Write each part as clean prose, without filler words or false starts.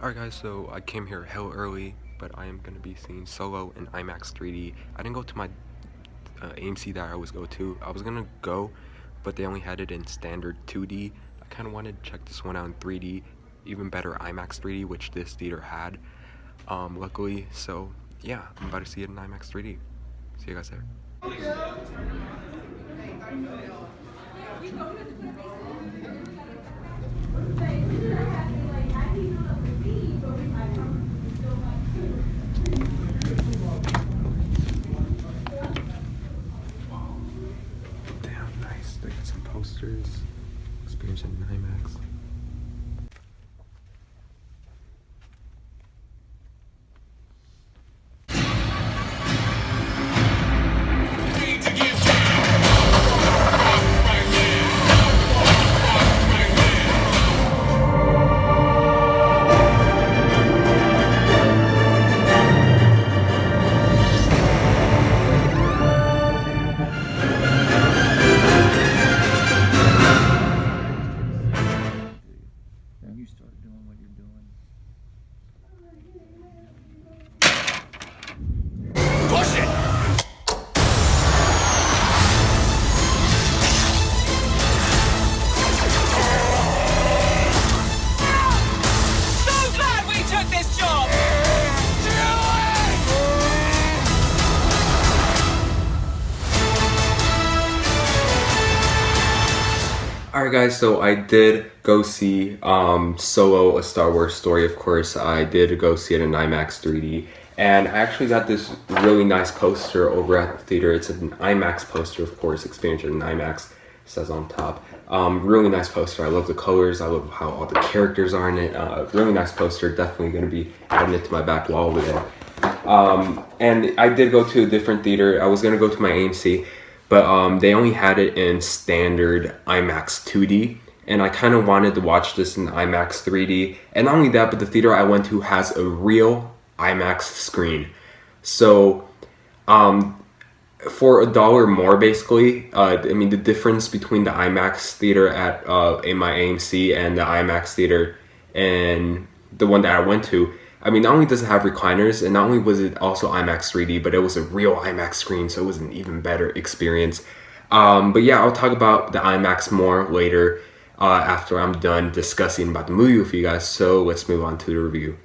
Alright guys, so I came here hell early, but I am going to be seeing Solo in IMAX 3D. I didn't go to my AMC that I always go to. I was going to go, but they only had it in standard 2D. I kind of wanted to check this one out in 3D, even better IMAX 3D, which this theater had, luckily. So yeah, I'm about to see it in IMAX 3D. See you guys there. Damn, nice. They got some posters. Experience in IMAX. You start doing what you're doing. Push it! So glad we took this job! Alright guys, so I did go see Solo, A Star Wars Story, of course. I did go see it in IMAX 3D. And I actually got this really nice poster over at the theater. It's an IMAX poster, of course, experience in IMAX, it says on top. Really nice poster. I love the colors. I love how all the characters are in it. Really nice poster. Definitely going to be adding it to my back wall over there. And I did go to a different theater. I was going to go to my AMC. But they only had it in standard IMAX 2D, and I kind of wanted to watch this in IMAX 3D. And not only that, but the theater I went to has a real IMAX screen. So for $1 more, basically, I mean, the difference between the IMAX theater at in my AMC and the IMAX theater and the one that I went to, I mean, not only does it have recliners, and not only was it also IMAX 3D, but it was a real IMAX screen, so it was an even better experience. But yeah, I'll talk about the IMAX more later after I'm done discussing about the movie with you guys, so let's move on to the review.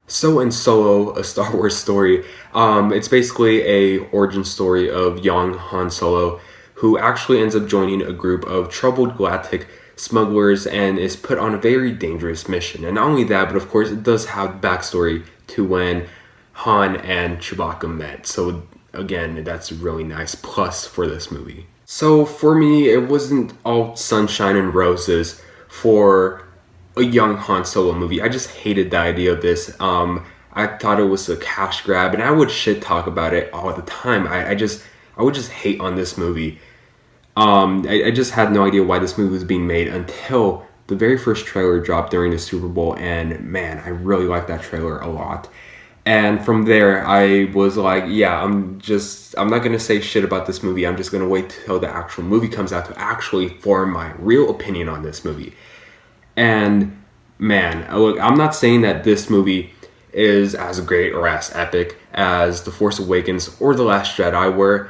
So in Solo, A Star Wars Story, it's basically a origin story of young Han Solo, who actually ends up joining a group of troubled galactic smugglers and is put on a very dangerous mission. And not only that, but of course it does have backstory to when Han and Chewbacca met. So again, that's a really nice plus for this movie. So for me, it wasn't all sunshine and roses for a young Han Solo movie. I just hated the idea of this. I thought it was a cash grab, and I would shit talk about it all the time. I would just hate on this movie. I just had no idea why this movie was being made until the very first trailer dropped during the Super Bowl, and man, I really liked that trailer a lot. And from there, I was like, yeah, I'm not gonna say shit about this movie. I'm just gonna wait till the actual movie comes out to actually form my real opinion on this movie. And man, look, I'm not saying that this movie is as great or as epic as The Force Awakens or The Last Jedi were,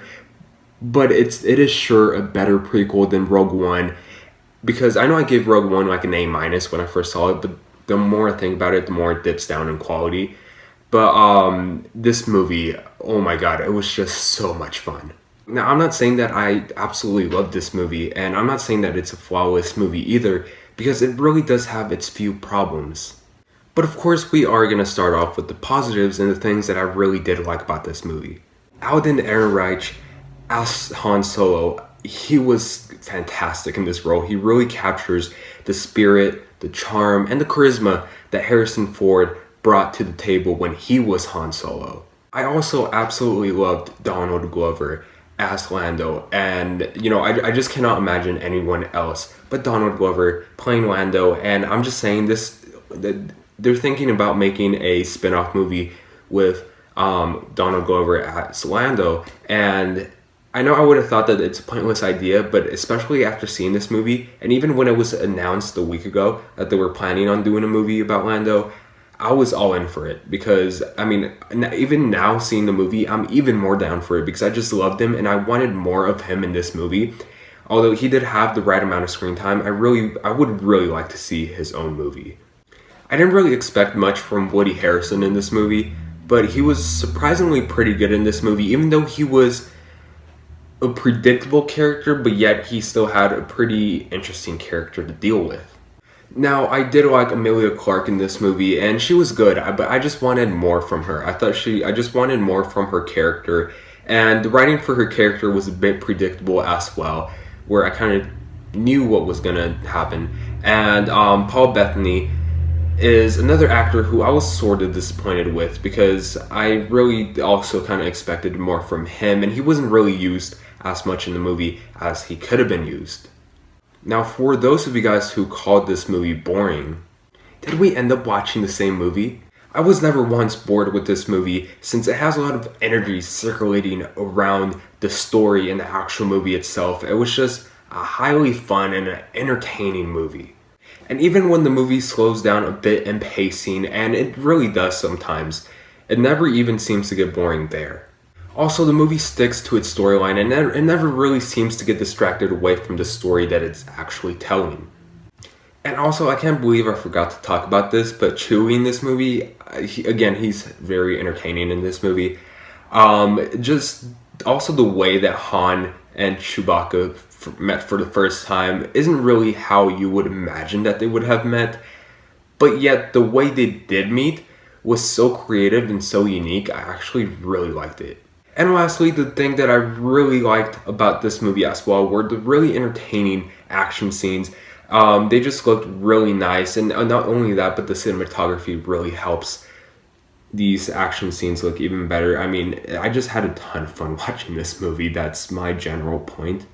but it is sure a better prequel than Rogue One, because I know I gave Rogue One like an A- when I first saw it, but the more I think about it, the more it dips down in quality. But this movie, oh my god, it was just so much fun. Now, I'm not saying that I absolutely love this movie, and I'm not saying that it's a flawless movie either, because it really does have its few problems. But of course, we are going to start off with the positives and the things that I really did like about this movie. Alden Ehrenreich as Han Solo, he was fantastic in this role. He really captures the spirit, the charm, and the charisma that Harrison Ford brought to the table when he was Han Solo. I also absolutely loved Donald Glover as Lando, and you know, I just cannot imagine anyone else but Donald Glover playing Lando. And I'm just saying this, they're thinking about making a spin-off movie with Donald Glover as Lando, and I know I would have thought that it's a pointless idea, but especially after seeing this movie, and even when it was announced a week ago that they were planning on doing a movie about Lando, I was all in for it because, I mean, even now seeing the movie, I'm even more down for it because I just loved him and I wanted more of him in this movie. Although he did have the right amount of screen time, I would really like to see his own movie. I didn't really expect much from Woody Harrelson in this movie, but he was surprisingly pretty good in this movie, even though he was a predictable character, but yet he still had a pretty interesting character to deal with. Now, I did like Emilia Clarke in this movie, and she was good, but I just wanted more from her. I just wanted more from her character, and the writing for her character was a bit predictable as well, where I kind of knew what was gonna happen. And Paul Bettany is another actor who I was sort of disappointed with because I really also kind of expected more from him, and he wasn't really used as much in the movie as he could have been used. Now, for those of you guys who called this movie boring, did we end up watching the same movie? I was never once bored with this movie since it has a lot of energy circulating around the story and the actual movie itself. It was just a highly fun and an entertaining movie. And even when the movie slows down a bit in pacing, and it really does sometimes, it never even seems to get boring there. Also, the movie sticks to its storyline and it never really seems to get distracted away from the story that it's actually telling. And also, I can't believe I forgot to talk about this, but Chewie in this movie, he's very entertaining in this movie. Just also the way that Han and Chewbacca met for the first time isn't really how you would imagine that they would have met, but yet the way they did meet was so creative and so unique. I actually really liked it. And lastly, the thing that I really liked about this movie as well were the really entertaining action scenes. They just looked really nice, and not only that, but the cinematography really helps these action scenes look even better. I mean, I just had a ton of fun watching this movie. That's my general point.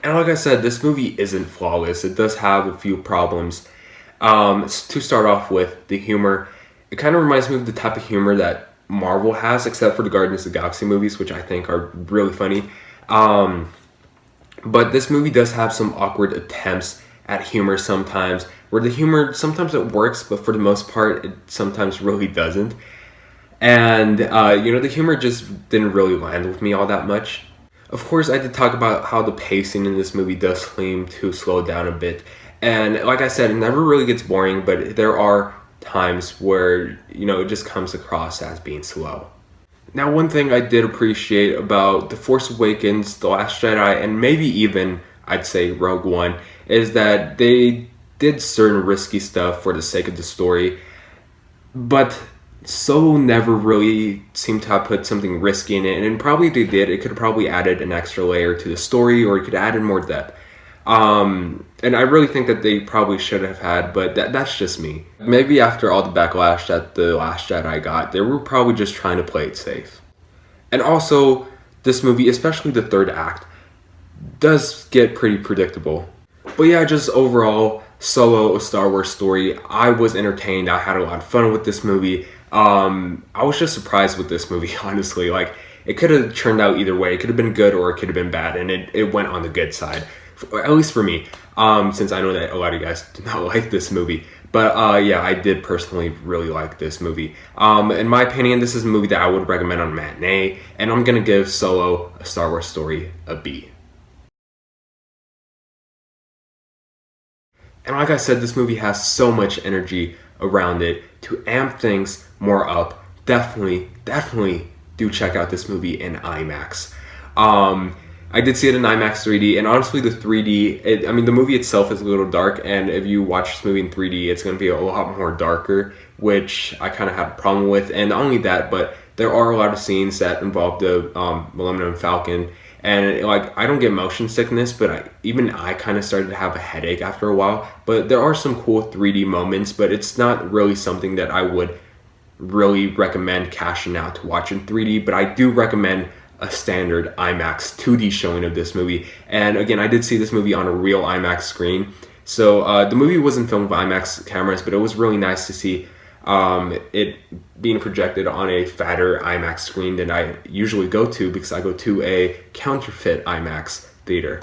And like I said, this movie isn't flawless. It does have a few problems. To start off with, the humor. It kind of reminds me of the type of humor that Marvel has, except for the Guardians of the Galaxy movies, which I think are really funny. But this movie does have some awkward attempts at humor sometimes, where the humor, sometimes it works, but for the most part, it sometimes really doesn't. And, the humor just didn't really land with me all that much. Of course, I did talk about how the pacing in this movie does seem to slow down a bit. And like I said, it never really gets boring, but there are times where, it just comes across as being slow. Now, one thing I did appreciate about The Force Awakens, The Last Jedi, and maybe even, I'd say, Rogue One, is that they did certain risky stuff for the sake of the story, but Solo never really seemed to have put something risky in it, and probably if they did, it could have probably added an extra layer to the story, or it could have added more depth. And I really think that they probably should have had, but that's just me. Maybe after all the backlash that The Last Jedi got, they were probably just trying to play it safe. And also, this movie, especially the third act, does get pretty predictable. But yeah, just overall, Solo, a Star Wars story, I was entertained. I had a lot of fun with this movie. I was just surprised with this movie, honestly. Like, it could have turned out either way. It could have been good or it could have been bad, and it went on the good side, at least for me, since I know that a lot of you guys do not like this movie. But yeah, I did personally really like this movie. In my opinion, this is a movie that I would recommend on a matinee, and I'm gonna give Solo, a Star Wars story, a B. And like I said, this movie has so much energy around it to amp things more up. Definitely do check out this movie in IMAX. I did see it in IMAX 3D, and honestly, the 3D, the movie itself is a little dark, and if you watch this movie in 3D, it's going to be a lot more darker, which I kind of had a problem with. And not only that, but there are a lot of scenes that involve the Millennium Falcon, and I don't get motion sickness, but I kind of started to have a headache after a while. But there are some cool 3D moments, but it's not really something that I would really recommend cashing out to watch in 3D, but I do recommend a standard IMAX 2D showing of this movie. And again, I did see this movie on a real IMAX screen. So the movie wasn't filmed with IMAX cameras, but it was really nice to see it being projected on a fatter IMAX screen than I usually go to, because I go to a counterfeit IMAX theater.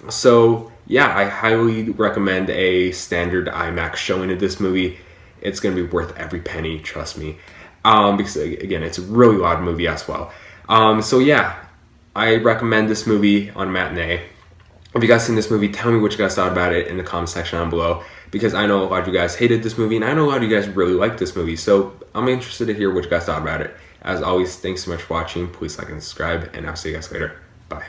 So yeah, I highly recommend a standard IMAX showing of this movie. it's going to be worth every penny, trust me. Because again, it's a really loud movie as well. So yeah, I recommend this movie on matinee. If you guys seen this movie, tell me what you guys thought about it in the comment section down below, because I know a lot of you guys hated this movie and I know a lot of you guys really liked this movie, so I'm interested to hear what you guys thought about it. As always, thanks so much for watching. Please like and subscribe, and I'll see you guys later. Bye.